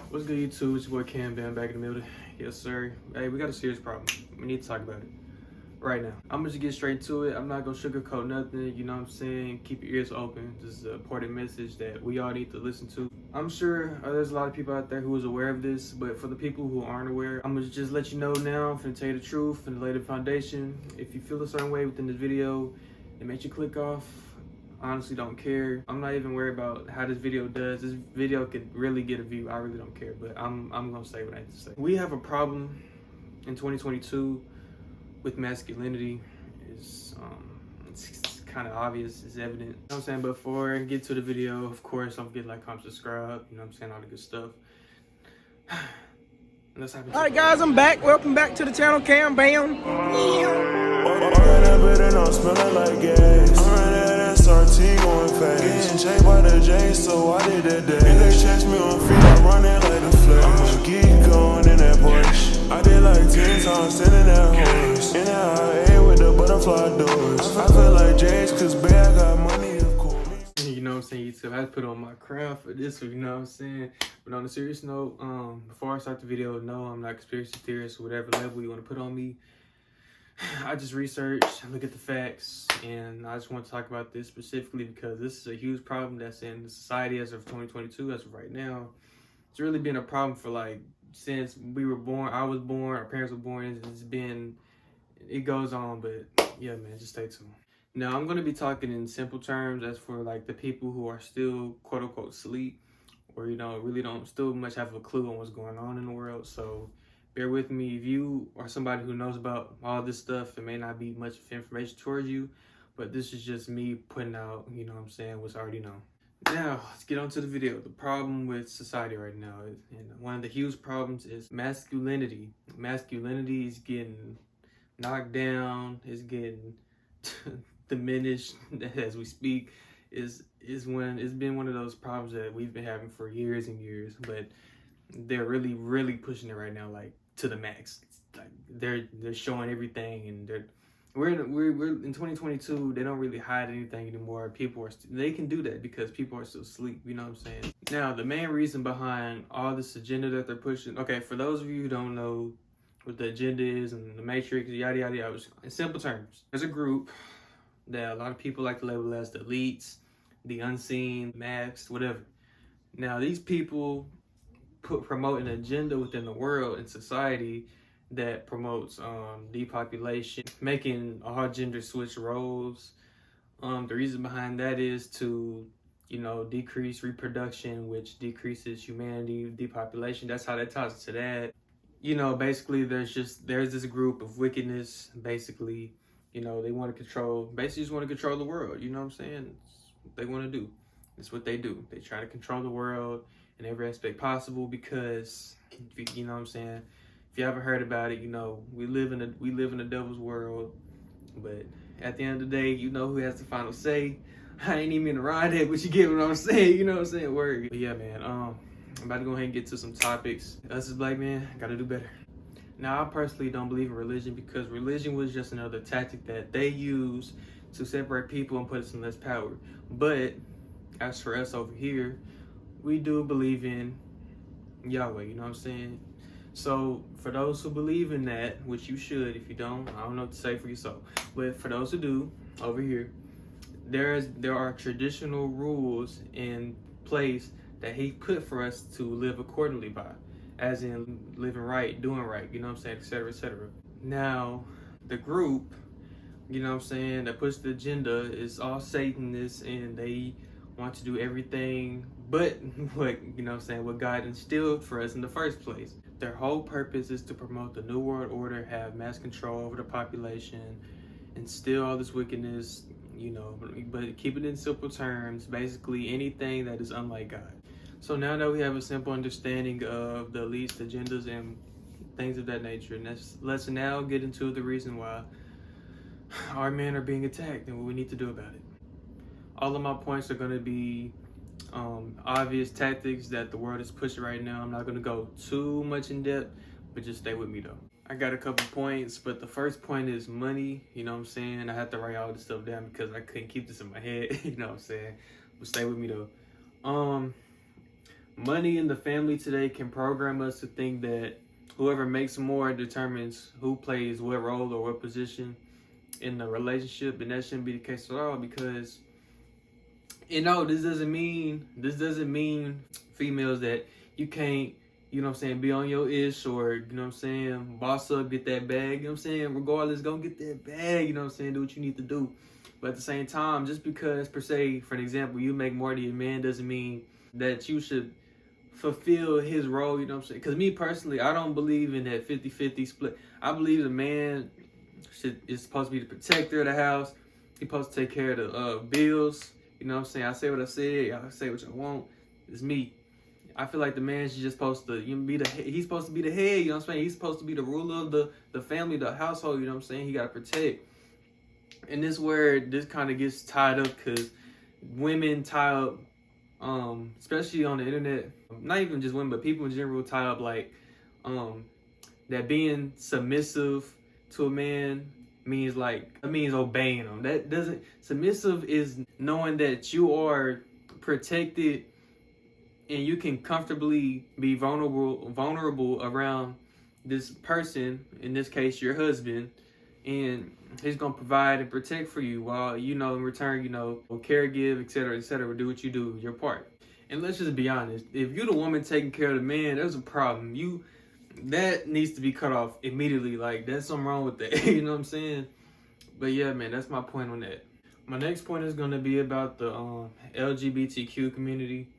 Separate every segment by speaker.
Speaker 1: What's good, YouTube? It's your boy Cam Bam back in the middle. Yes, sir. Hey, we got a serious problem. We need to talk about it right now. I'm gonna just get straight to it. I'm not gonna sugarcoat nothing, you know what I'm saying? Keep your ears open. This is an important message that we all need to listen to. I'm sure there's a lot of people out there who is aware of this, but for the people who aren't aware, I'm gonna just let you know now. I'm gonna tell you the truth and lay the foundation. If you feel a certain way within this video, it makes you click off. Honestly don't care. I'm not even worried about how this video does. This video could really get a view. I really don't care, but I'm gonna say what I have to say. We have a problem in 2022 with masculinity. It's kind of obvious, it's evident. You know what I'm saying? But before I get to the video, of course, don't forget to like, comment, subscribe, you know what I'm saying, all the good stuff. Let's have
Speaker 2: Alright guys, I'm back. Welcome back to the channel, Cam Bam.
Speaker 3: Smelling like gas. I'm running that SRT going fast. Getting chased by the J, so I did that dash. If they chase me on feet, I run it like the flash. I'm geek going in that Porsche. I did like 10 times sitting that horse. In that IA with the butterfly doors. I feel like J's, cause babe, I got money, of course.
Speaker 1: You know what I'm saying, YouTube? I had to put on my crown for this one, you know what I'm saying? But on a serious note, before I start the video, no, I'm not a conspiracy theorist or whatever level you want to put on me. I just researched, look at the facts, and I just want to talk about this specifically because this is a huge problem that's in the society as of 2022, as of right now. It's really been a problem for like, since we were born, I was born, our parents were born, it goes on, but yeah, man, just stay tuned. Now, I'm going to be talking in simple terms as for like the people who are still quote unquote asleep, or, you know, really don't still much have a clue on what's going on in the world. So bear with me. If you are somebody who knows about all this stuff, it may not be much information towards you, but this is just me putting out, you know what I'm saying, what's already known. Now, let's get on to the video. The problem with society right now, and one of the huge problems is masculinity. Masculinity is getting knocked down, is getting diminished as we speak. It's been one of those problems that we've been having for years and years, but they're really pushing it right now, like to the max. Like they're showing everything, and we're in 2022. They don't really hide anything anymore. People are they can do that because people are still asleep. You know what I'm saying? Now, the main reason behind all this agenda that they're pushing. Okay, for those of you who don't know what the agenda is and the matrix, yada yada yada. In simple terms, there's a group that a lot of people like to label as the elites, the unseen, masked, whatever. Now, these people promote an agenda within the world and society that promotes depopulation, making all gender switch roles. The reason behind that is to, you know, decrease reproduction, which decreases humanity, depopulation. That's how that ties to that. You know, basically there's this group of wickedness, basically, you know, they want to control, basically just want to control the world, you know what I'm saying? It's what they want to do. It's what they do. They try to control the world in every aspect possible because, you know what I'm saying, if you haven't heard about it, you know, we live in a devil's world, but at the end of the day, you know who has the final say. I ain't even gonna ride it, but you get what I'm saying, you know what I'm saying, word. But yeah, man, I'm about to go ahead and get to some topics. Us as black men, gotta do better. Now, I personally don't believe in religion because religion was just another tactic that they use to separate people and put us in less power. But as for us over here, we do believe in Yahweh, you know what I'm saying? So for those who believe in that, which you should, if you don't, I don't know what to say for yourself. But for those who do, over here, there are traditional rules in place that he put for us to live accordingly by, as in living right, doing right, you know what I'm saying, etc., etc. Now, the group, you know what I'm saying, that puts the agenda is all Satanists, and they want to do everything but what, you know what I'm saying, what God instilled for us in the first place. Their whole purpose is to promote the New World Order, have mass control over the population, instill all this wickedness, you know, but keep it in simple terms, basically anything that is unlike God. So now that we have a simple understanding of the elites, agendas, and things of that nature, and let's now get into the reason why our men are being attacked and what we need to do about it. All of my points are going to be obvious tactics that the world is pushing right now. I'm not going to go too much in depth, but just stay with me though. I got a couple points, but the first point is money. You know what I'm saying? I had to write all this stuff down because I couldn't keep this in my head. You know what I'm saying? But stay with me though. money in the family today can program us to think that whoever makes more determines who plays what role or what position in the relationship, and that shouldn't be the case at all. Because this doesn't mean females that you can't, be on your ish, or boss up, get that bag, regardless, go get that bag, do what you need to do. But at the same time, just because, per se, for an example, you make more than your man doesn't mean that you should fulfill his role, because me personally, I don't believe in that 50-50 split. I believe the man is supposed to be the protector of the house. He's supposed to take care of the bills. I say what I said, y'all say what you want. It's me. I feel like the man should just supposed to he's supposed to be the head, He's supposed to be the ruler of the family, the household, He got to protect. And this where this kind of gets tied up, because women tie up, especially on the internet, not even just women, but people in general tie up like that being submissive to a man means obeying him. That doesn't, submissive is knowing that you are protected and you can comfortably be vulnerable around this person, in this case your husband, and he's gonna provide and protect for you while in return will caregive, etc., do what you do, your part. And let's just be honest, if you're the woman taking care of the man, there's a problem. That needs to be cut off immediately. Like, there's something wrong with that. You know what I'm saying? But yeah, man, that's my point on that. My next point is going to be about the LGBTQ community.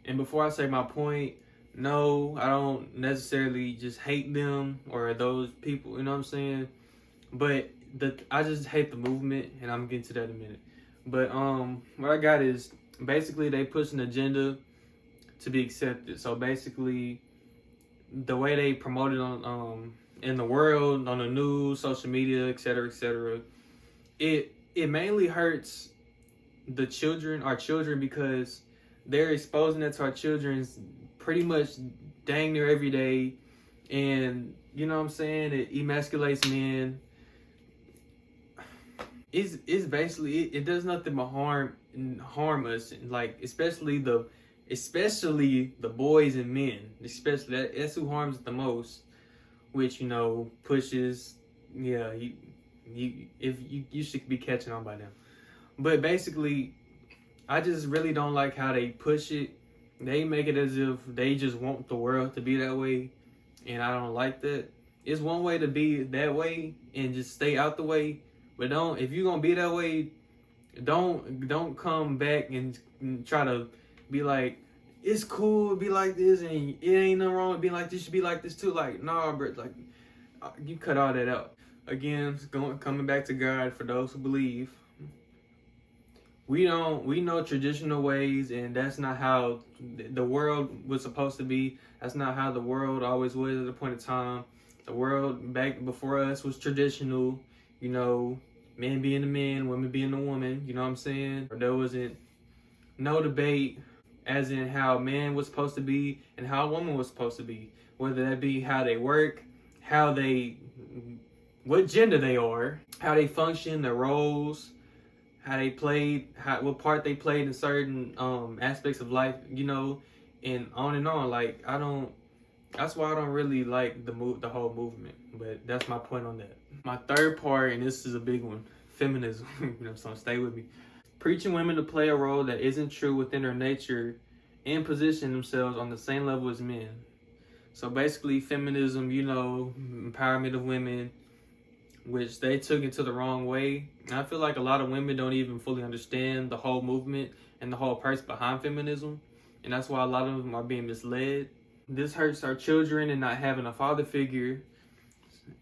Speaker 1: And before I say my point, no, I don't necessarily just hate them or those people, you know what I'm saying? But I just hate the movement, and I'm getting to that in a minute. But what I got is, basically they push an agenda to be accepted. So basically, the way they promote it on in the world, on the news, social media, etc., it mainly hurts our children, because they're exposing it to our children pretty much dang near every day, and it emasculates men. It's basically it does nothing but harm us, like especially the boys and men, especially that's who harms it the most, which pushes, you should be catching on by them. But basically, I just really don't like how they push it. They make it as if they just want the world to be that way, and I don't like that. It's one way to be that way and just stay out the way, but if you're gonna be that way, don't come back and try to be like, it's cool to be like this and it ain't nothing wrong with being like this, you should be like this too. Like, nah, bro, like, you cut all that out. Again, coming back to God, for those who believe. We know traditional ways, and that's not how the world was supposed to be. That's not how the world always was at a point in time. The world back before us was traditional, men being the men, women being the woman, you know what I'm saying? There wasn't no debate as in how a man was supposed to be and how a woman was supposed to be. Whether that be how they work, what gender they are, how they function, their roles, how they played, what part they played in certain aspects of life, and on and on. Like, that's why I don't really like the whole movement. But that's my point on that. My third part, and this is a big one, feminism. So stay with me. Preaching women to play a role that isn't true within their nature and position themselves on the same level as men. So basically, feminism, empowerment of women, which they took it to the wrong way. And I feel like a lot of women don't even fully understand the whole movement and the whole purpose behind feminism. And that's why a lot of them are being misled. This hurts our children and not having a father figure.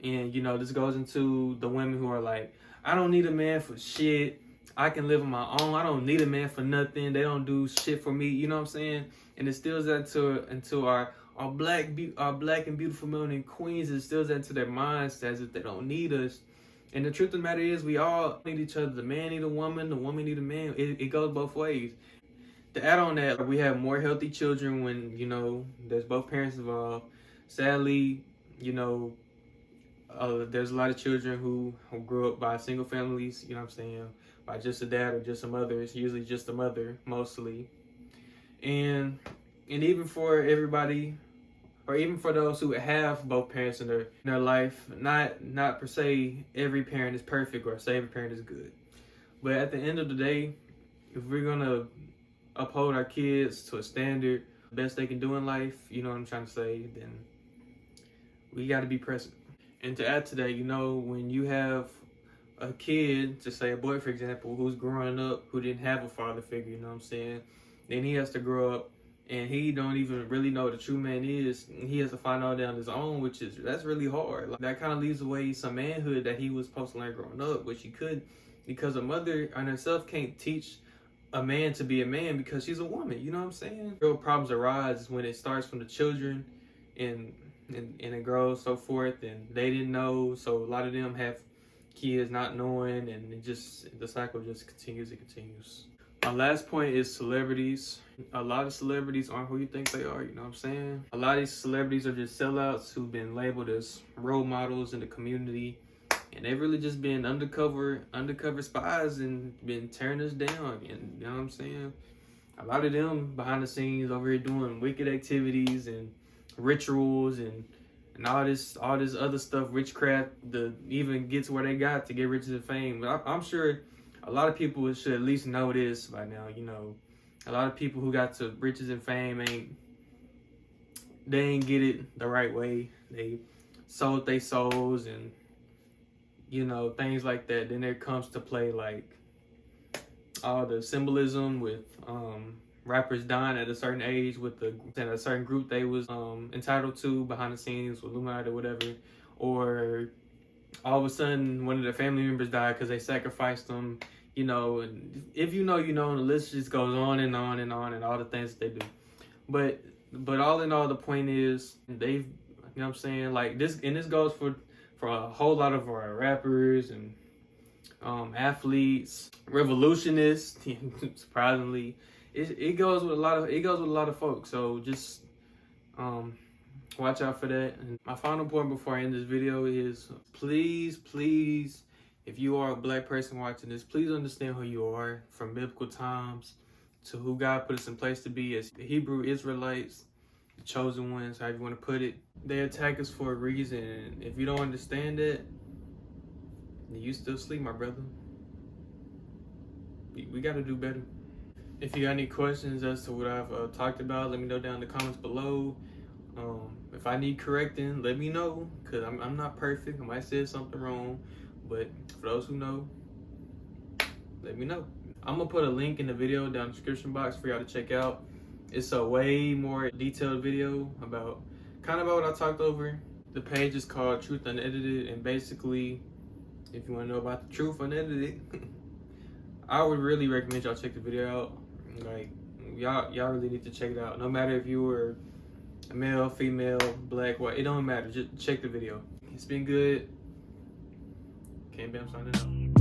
Speaker 1: And, this goes into the women who are like, I don't need a man for shit. I can live on my own. I don't need a man for nothing. They don't do shit for me. You know what I'm saying? And it stills that into our black and beautiful men and queens. It stills that into their minds as if they don't need us. And the truth of the matter is, we all need each other. The man need a woman. The woman need a man. It goes both ways. To add on that, we have more healthy children when, there's both parents involved. Sadly, there's a lot of children who grew up by single families, by just a dad or just a mother. It's usually just a mother, mostly. And And even for everybody, or even for those who have both parents in their life, not per se every parent is perfect or say every parent is good. But at the end of the day, if we're gonna uphold our kids to a standard, best they can do in life, you know what I'm trying to say, then we got to be present. And to add to that, you know, when you have a kid, just say a boy, for example, who's growing up, who didn't have a father figure, you know what I'm saying? Then he has to grow up and he don't even really know what a true man is. And he has to find out on his own, that's really hard. Like, that kind of leaves away some manhood that he was supposed to learn growing up, which he could, because a mother on herself can't teach a man to be a man because she's a woman, you know what I'm saying? Real problems arise when it starts from the children and it grows so forth, and they didn't know, so a lot of them have kids not knowing, and the cycle just continues and continues. My last point is celebrities. A lot of celebrities aren't who you think they are, you know what I'm saying? A lot of these celebrities are just sellouts who've been labeled as role models in the community, and they've really just been undercover spies and been tearing us down, and you know what I'm saying? A lot of them behind the scenes over here doing wicked activities and rituals and all this other stuff, witchcraft, to even get to where they got to get riches and fame. But I'm sure a lot of people should at least know this by now. You know, a lot of people who got to riches and fame ain't get it the right way. They sold their souls and, you know, things like that. Then there comes to play like all the symbolism with rappers dying at a certain age with a certain group they was entitled to behind the scenes with Illuminati or whatever, or all of a sudden one of their family members died because they sacrificed them, you know. And if you know, you know, and the list just goes on and on and on, and all the things that they do. But all in all, the point is they've, you know what I'm saying, like this, and this goes for a whole lot of our rappers and athletes, revolutionists. Surprisingly, it goes with a lot of folks. So just watch out for that. And my final point before I end this video is please, if you are a black person watching this, please understand who you are from biblical times to who God put us in place to be as the Hebrew Israelites, the chosen ones, however you want to put it. They attack us for a reason. And if you don't understand that, you still sleep, my brother. We got to do better. If you got any questions as to what I've talked about, let me know down in the comments below. If I need correcting, let me know, because I'm not perfect. I might say something wrong, but for those who know, let me know. I'm going to put a link in the video down in the description box for y'all to check out. It's a way more detailed video about what I talked over. The page is called Truth Unedited, and basically, if you want to know about the truth unedited, I would really recommend y'all check the video out. Like, y'all really need to check it out. No matter if you were a male, female, black, white, it don't matter. Just check the video. It's been good. Can't be, I'm signing out.